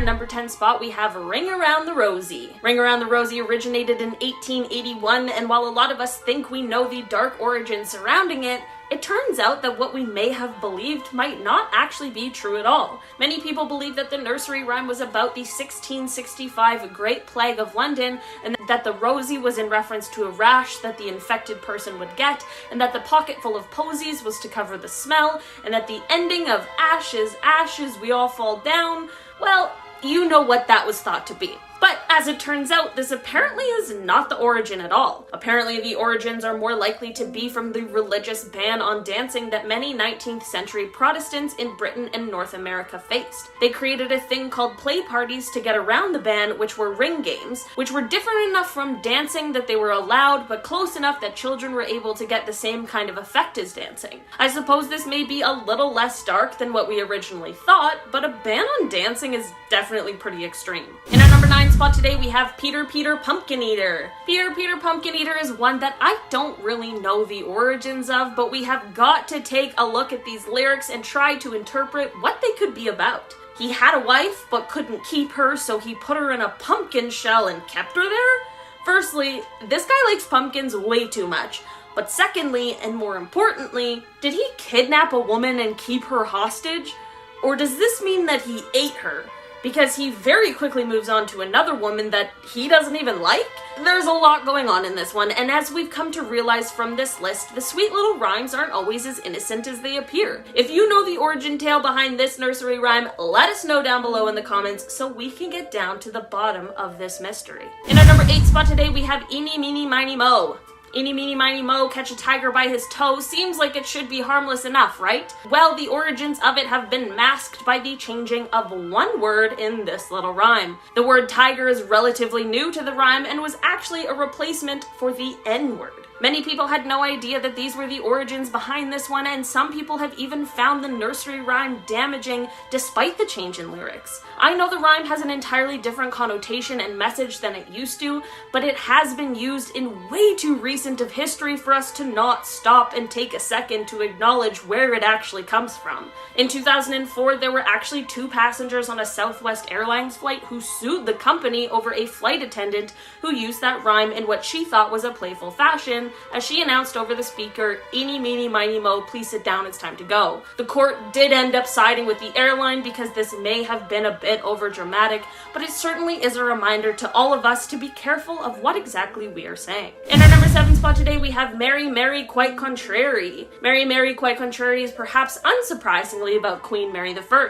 number 10 spot, we have Ring Around the Rosie. Ring Around the Rosie originated in 1881, and while a lot of us think we know the dark origin surrounding it, it turns out that what we may have believed might not actually be true at all. Many people believe that the nursery rhyme was about the 1665 Great Plague of London, and that the Rosie was in reference to a rash that the infected person would get, and that the pocket full of posies was to cover the smell, and that the ending of ashes, ashes, we all fall down, well, you know what that was thought to be. But as it turns out, this apparently is not the origin at all. Apparently the origins are more likely to be from the religious ban on dancing that many 19th century Protestants in Britain and North America faced. They created a thing called play parties to get around the ban, which were ring games, which were different enough from dancing that they were allowed, but close enough that children were able to get the same kind of effect as dancing. I suppose this may be a little less dark than what we originally thought, but a ban on dancing is definitely pretty extreme. In our number 9 spot today, we have Peter Peter Pumpkin Eater. Peter Peter Pumpkin Eater is one that I don't really know the origins of, but we have got to take a look at these lyrics and try to interpret what they could be about. He had a wife, but couldn't keep her, so he put her in a pumpkin shell and kept her there? Firstly, this guy likes pumpkins way too much. But secondly, and more importantly, did he kidnap a woman and keep her hostage? Or does this mean that he ate her? Because he very quickly moves on to another woman that he doesn't even like? There's a lot going on in this one, and as we've come to realize from this list, the sweet little rhymes aren't always as innocent as they appear. If you know the origin tale behind this nursery rhyme, let us know down below in the comments so we can get down to the bottom of this mystery. In our number 8 spot today, we have Eeny, Meeny, Miny, Moe. Eeny, meeny, miny, moe, catch a tiger by his toe seems like it should be harmless enough, right? Well, the origins of it have been masked by the changing of one word in this little rhyme. The word tiger is relatively new to the rhyme and was actually a replacement for the N-word. Many people had no idea that these were the origins behind this one, and some people have even found the nursery rhyme damaging despite the change in lyrics. I know the rhyme has an entirely different connotation and message than it used to, but it has been used in way too recent of history for us to not stop and take a second to acknowledge where it actually comes from. In 2004, there were actually 2 passengers on a Southwest Airlines flight who sued the company over a flight attendant who used that rhyme in what she thought was a playful fashion, as she announced over the speaker, "Eeny, meeny, miny, moe, please sit down, it's time to go." The court did end up siding with the airline because this may have been a bit overdramatic, but it certainly is a reminder to all of us to be careful of what exactly we are saying. In our number 7 spot today, we have Mary, Mary, Quite Contrary. Mary, Mary, Quite Contrary is perhaps unsurprisingly about Queen Mary I.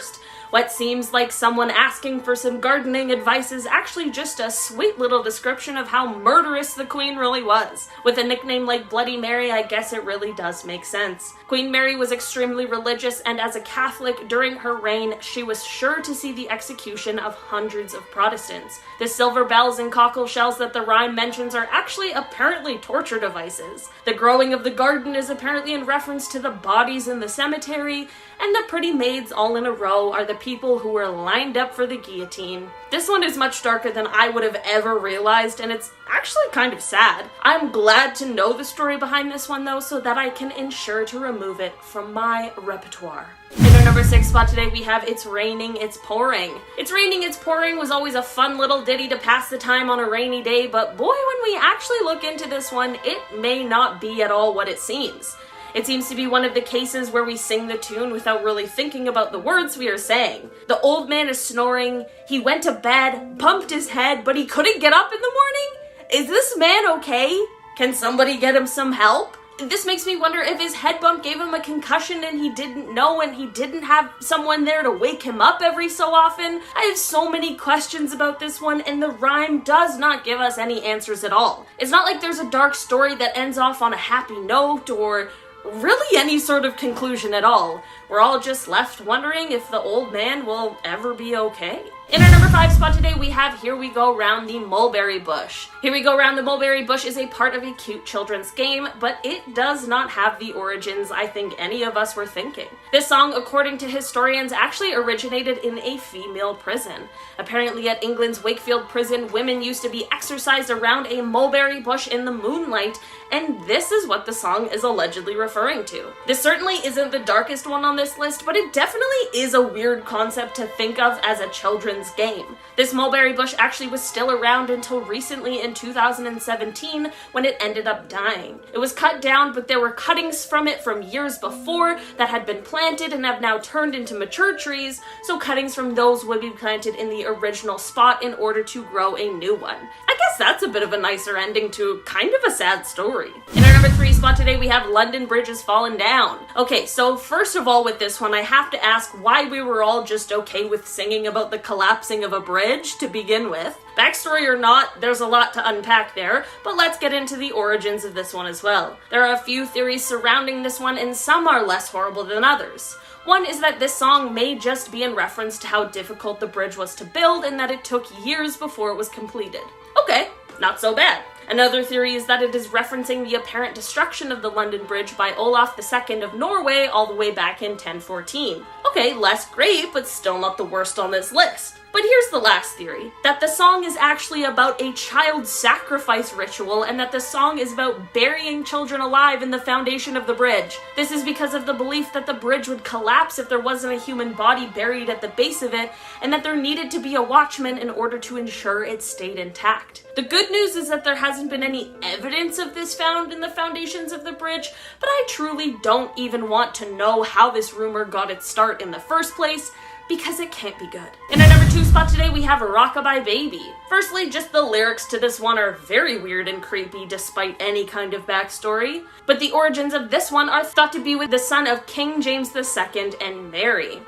What seems like someone asking for some gardening advice is actually just a sweet little description of how murderous the Queen really was. With a nickname like Bloody Mary, I guess it really does make sense. Queen Mary was extremely religious, and as a Catholic during her reign, she was sure to see the execution of hundreds of Protestants. The silver bells and cockle shells that the rhyme mentions are actually apparently torture devices. The growing of the garden is apparently in reference to the bodies in the cemetery, and the pretty maids all in a row are the people who were lined up for the guillotine. This one is much darker than I would have ever realized, and it's actually kind of sad. I'm glad to know the story behind this one though, so that I can ensure to remove it from my repertoire. In our number 6 spot today, we have It's Raining, It's Pouring. It's Raining, It's Pouring was always a fun little ditty to pass the time on a rainy day, but boy, when we actually look into this one, it may not be at all what it seems. It seems to be one of the cases where we sing the tune without really thinking about the words we are saying. The old man is snoring, he went to bed, bumped his head, but he couldn't get up in the morning? Is this man okay? Can somebody get him some help? This makes me wonder if his head bump gave him a concussion and he didn't know, and he didn't have someone there to wake him up every so often. I have so many questions about this one, and the rhyme does not give us any answers at all. It's not like there's a dark story that ends off on a happy note or really any sort of conclusion at all. We're all just left wondering if the old man will ever be okay. In our number 5 spot today, we have Here We Go Round the Mulberry Bush. Here We Go Round the Mulberry Bush is a part of a cute children's game, but it does not have the origins I think any of us were thinking. This song, according to historians, actually originated in a female prison. Apparently at England's Wakefield prison, women used to be exercised around a mulberry bush in the moonlight, and this is what the song is allegedly referring to. This certainly isn't the darkest one on this this list, but it definitely is a weird concept to think of as a children's game. This mulberry bush actually was still around until recently in 2017 when it ended up dying. It was cut down, but there were cuttings from it from years before that had been planted and have now turned into mature trees, so cuttings from those would be planted in the original spot in order to grow a new one. I guess that's a bit of a nicer ending to kind of a sad story. In our number 3 spot today, we have London Bridge has fallen down. Okay, so first of all with this one, I have to ask why we were all just okay with singing about the collapsing of a bridge to begin with. Backstory or not, there's a lot to unpack there, but let's get into the origins of this one as well. There are a few theories surrounding this one, and some are less horrible than others. One is that this song may just be in reference to how difficult the bridge was to build and that it took years before it was completed. Okay, not so bad. Another theory is that it is referencing the apparent destruction of the London Bridge by Olaf II of Norway all the way back in 1014. Okay, less great, but still not the worst on this list. But here's the last theory, that the song is actually about a child sacrifice ritual and that the song is about burying children alive in the foundation of the bridge. This is because of the belief that the bridge would collapse if there wasn't a human body buried at the base of it, and that there needed to be a watchman in order to ensure it stayed intact. The good news is that there hasn't been any evidence of this found in the foundations of the bridge, but I truly don't even want to know how this rumor got its start in the first place, because it can't be good. In our number 2 spot today, we have Rockabye Baby. Firstly, just the lyrics to this one are very weird and creepy despite any kind of backstory, but the origins of this one are thought to be with the son of King James II and Mary.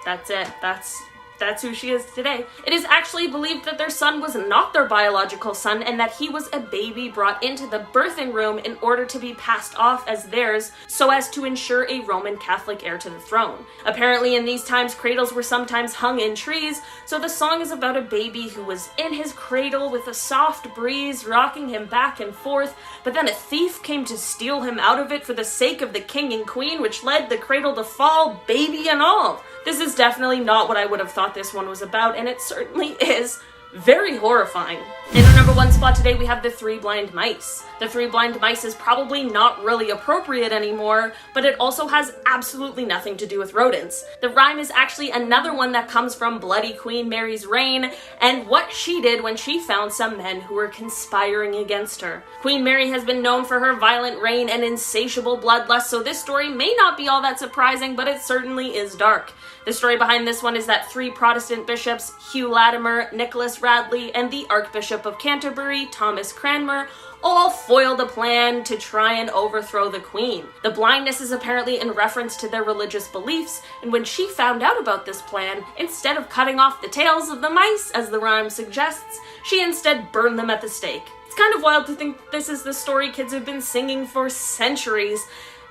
That's it. That's who she is today. It is actually believed that their son was not their biological son and that he was a baby brought into the birthing room in order to be passed off as theirs so as to ensure a Roman Catholic heir to the throne. Apparently in these times, cradles were sometimes hung in trees, so the song is about a baby who was in his cradle with a soft breeze rocking him back and forth, but then a thief came to steal him out of it for the sake of the king and queen, which led the cradle to fall, baby and all. This is definitely not what I would have thought this one was about, and it certainly is very horrifying. In our number 1 spot today, we have the 3 Blind Mice. The 3 Blind Mice is probably not really appropriate anymore, but it also has absolutely nothing to do with rodents. The rhyme is actually another one that comes from Bloody Queen Mary's reign, and what she did when she found some men who were conspiring against her. Queen Mary has been known for her violent reign and insatiable bloodlust, so this story may not be all that surprising, but it certainly is dark. The story behind this one is that 3 Protestant bishops, Hugh Latimer, Nicholas Radley, and the Archbishop of Canterbury, Thomas Cranmer, all foiled a plan to try and overthrow the queen. The blindness is apparently in reference to their religious beliefs, and when she found out about this plan, instead of cutting off the tails of the mice, as the rhyme suggests, she instead burned them at the stake. It's kind of wild to think this is the story kids have been singing for centuries,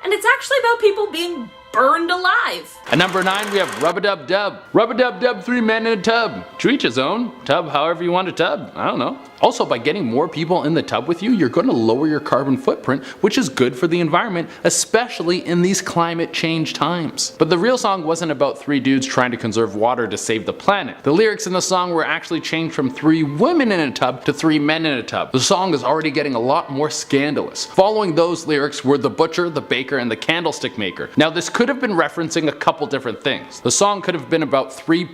and it's actually about people being burned alive. At number 9, we have Rub-a-Dub-Dub. Rub-a-Dub-Dub, 3 men in a tub. To each his own. Tub however you want to tub. I don't know. Also, by getting more people in the tub with you, you're going to lower your carbon footprint, which is good for the environment, especially in these climate change times. But the real song wasn't about 3 dudes trying to conserve water to save the planet. The lyrics in the song were actually changed from 3 women in a tub to 3 men in a tub. The song is already getting a lot more scandalous. Following those lyrics were the butcher, the baker, and the candlestick maker. Now this could have been referencing a couple different things. The song could have been about 3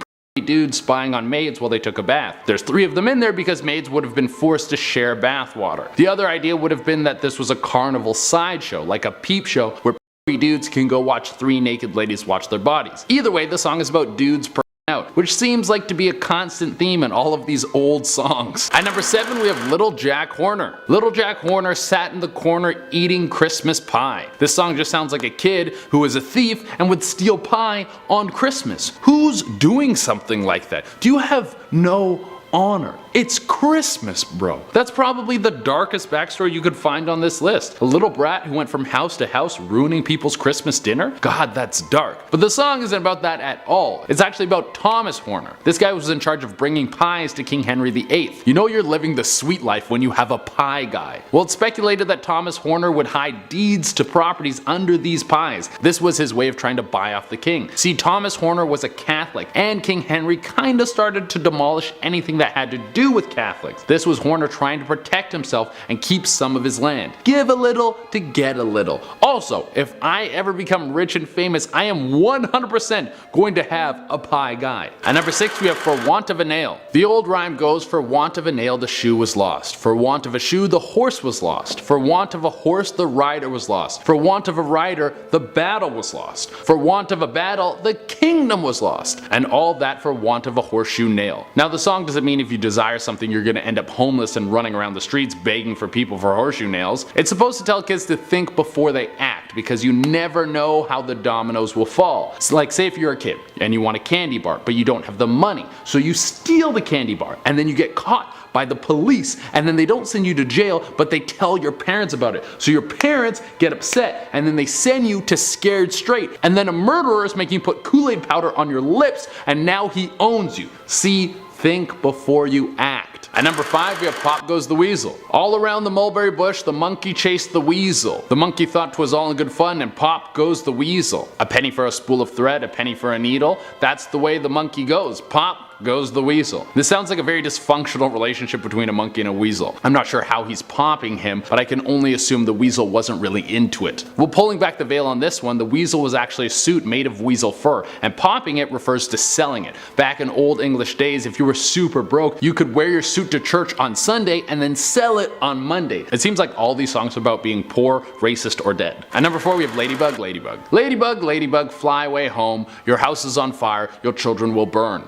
dudes spying on maids while they took a bath. There's 3 of them in there because maids would have been forced to share bath water. The other idea would have been that this was a carnival sideshow, like a peep show where 3 dudes can go watch 3 naked ladies watch their bodies. Either way, the song is about dudes out, which seems like to be a constant theme in all of these old songs. At number 7, we have Little Jack Horner. Little Jack Horner sat in the corner eating Christmas pie. This song just sounds like a kid who was a thief and would steal pie on Christmas. Who's doing something like that? Do you have no honor? It's Christmas, bro. That's probably the darkest backstory you could find on this list. A little brat who went from house to house ruining people's Christmas dinner? God, that's dark. But the song isn't about that at all. It's actually about Thomas Horner. This guy was in charge of bringing pies to King Henry VIII. You know you're living the sweet life when you have a pie guy. Well, it's speculated that Thomas Horner would hide deeds to properties under these pies. This was his way of trying to buy off the king. See, Thomas Horner was a Catholic, and King Henry kinda started to demolish anything that that had to do with Catholics. This was Horner trying to protect himself and keep some of his land. Give a little to get a little. Also, if I ever become rich and famous, I am 100% going to have a pie guy. At number 6 we have For Want of a Nail. The old rhyme goes, for want of a nail the shoe was lost. For want of a shoe the horse was lost. For want of a horse the rider was lost. For want of a rider the battle was lost. For want of a battle the kingdom was lost. And all that for want of a horseshoe nail. Now the song doesn't mean if you desire something you're gonna end up homeless and running around the streets begging for people for horseshoe nails. It's supposed to tell kids to think before they act, because you never know how the dominoes will fall. It's like, say if you're a kid and you want a candy bar but you don't have the money, so you steal the candy bar and then you get caught by the police, and then they don't send you to jail but they tell your parents about it. So your parents get upset and then they send you to Scared Straight, and then a murderer is making you put Kool-Aid powder on your lips and now he owns you. See, think before you act. At number 5 we have Pop Goes the Weasel. All around the mulberry bush the monkey chased the weasel. The monkey thought 'twas all in good fun and pop goes the weasel. A penny for a spool of thread, a penny for a needle. That's the way the monkey goes. Pop goes the weasel. This sounds like a very dysfunctional relationship between a monkey and a weasel. I'm not sure how he's popping him, but I can only assume the weasel wasn't really into it. Well, pulling back the veil on this one, the weasel was actually a suit made of weasel fur, and popping it refers to selling it. Back in old English days, if you were super broke, you could wear your suit to church on Sunday and then sell it on Monday. It seems like all these songs are about being poor, racist, or dead. At number 4 we have Ladybug, Ladybug. Ladybug, ladybug, fly away home. Your house is on fire, your children will burn.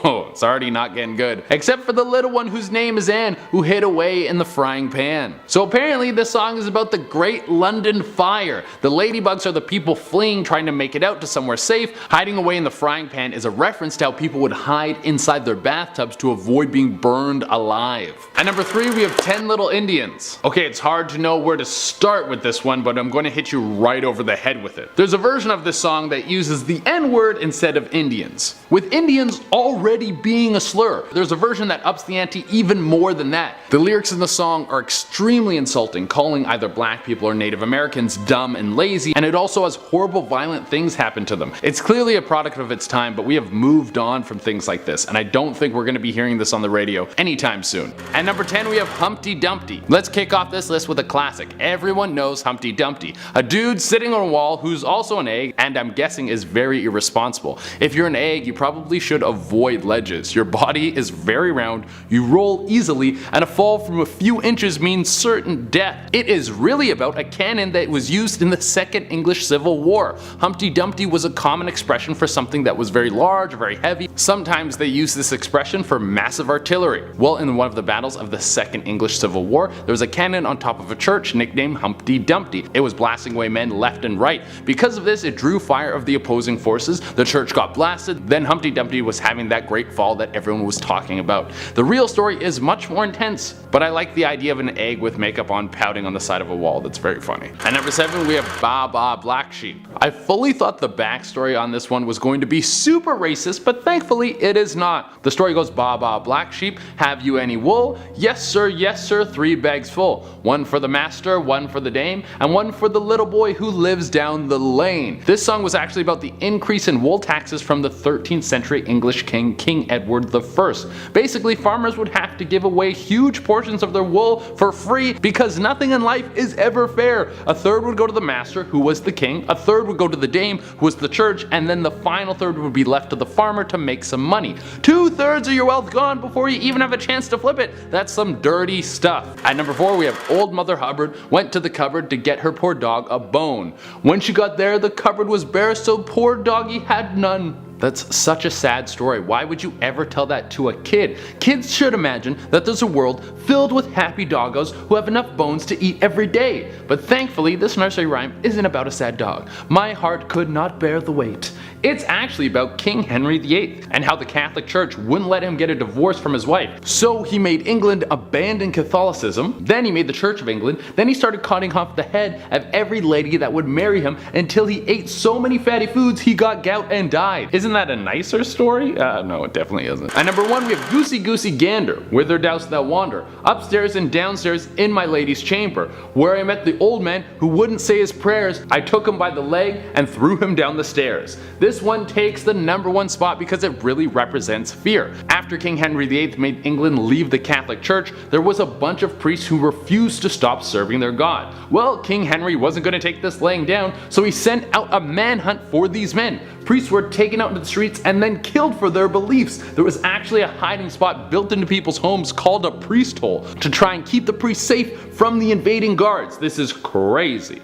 It's already not getting good. Except for the little one whose name is Anne, who hid away in the frying pan. So apparently this song is about the Great London Fire. The ladybugs are the people fleeing, trying to make it out to somewhere safe. Hiding away in the frying pan is a reference to how people would hide inside their bathtubs to avoid being burned alive. At number 3 we have 10 Little Indians. Okay, it's hard to know where to start with this one, but I'm going to hit you right over the head with it. There's a version of this song that uses the N-word instead of Indians, with Indians already being a slur. There's a version that ups the ante even more than that. The lyrics in the song are extremely insulting, calling either black people or Native Americans dumb and lazy, and it also has horrible violent things happen to them. It's clearly a product of its time, but we have moved on from things like this, and I don't think we're going to be hearing this on the radio anytime soon. At number 10 we have Humpty Dumpty. Let's kick off this list with a classic. Everyone knows Humpty Dumpty. A dude sitting on a wall who's also an egg, and I'm guessing is very irresponsible. If you're an egg, you probably should avoid ledges. Your body is very round, you roll easily, and a fall from a few inches means certain death. It is really about a cannon that was used in the Second English Civil War. Humpty Dumpty was a common expression for something that was very large, very heavy. Sometimes they used this expression for massive artillery. Well, in one of the battles of the Second English Civil War, there was a cannon on top of a church nicknamed Humpty Dumpty. It was blasting away men left and right. Because of this, it drew fire of the opposing forces, the church got blasted, then Humpty Dumpty was having that great fall that everyone was talking about. The real story is much more intense, but I like the idea of an egg with makeup on pouting on the side of a wall. That's very funny. At number 7 we have Baa Baa Black Sheep. I fully thought the backstory on this one was going to be super racist, but thankfully it is not. The story goes, Baa Baa Black Sheep, have you any wool? Yes sir, 3 bags full. One for the master, one for the dame, and one for the little boy who lives down the lane. This song was actually about the increase in wool taxes from the 13th century English king, King Edward I. Basically, farmers would have to give away huge portions of their wool for free because nothing in life is ever fair. A third would go to the master, who was the king, a third would go to the dame, who was the church, and then the final third would be left to the farmer to make some money. 2/3 of your wealth gone before you even have a chance to flip it. That's some dirty stuff. At number 4 we have Old Mother Hubbard went to the cupboard to get her poor dog a bone. When she got there, the cupboard was bare, so poor doggy had none. That's such a sad story. Why would you ever tell that to a kid? Kids should imagine that there's a world filled with happy doggos who have enough bones to eat every day. But thankfully, this nursery rhyme isn't about a sad dog. My heart could not bear the weight. It's actually about King Henry VIII and how the Catholic Church wouldn't let him get a divorce from his wife. So he made England abandon Catholicism, then he made the Church of England, then he started cutting off the head of every lady that would marry him until he ate so many fatty foods he got gout and died. His Isn't that a nicer story? No, it definitely isn't. At number 1 we have Goosey, Goosey, Gander. Whither dost thou wander? Upstairs and downstairs in my lady's chamber, where I met the old man who wouldn't say his prayers. I took him by the leg and threw him down the stairs. This one takes the number 1 spot because it really represents fear. After King Henry VIII made England leave the Catholic Church, there was a bunch of priests who refused to stop serving their god. Well, King Henry wasn't going to take this laying down, so he sent out a manhunt for these men. Priests were taken out into the streets and then killed for their beliefs. There was actually a hiding spot built into people's homes called a priest hole to try and keep the priests safe from the invading guards. This is crazy.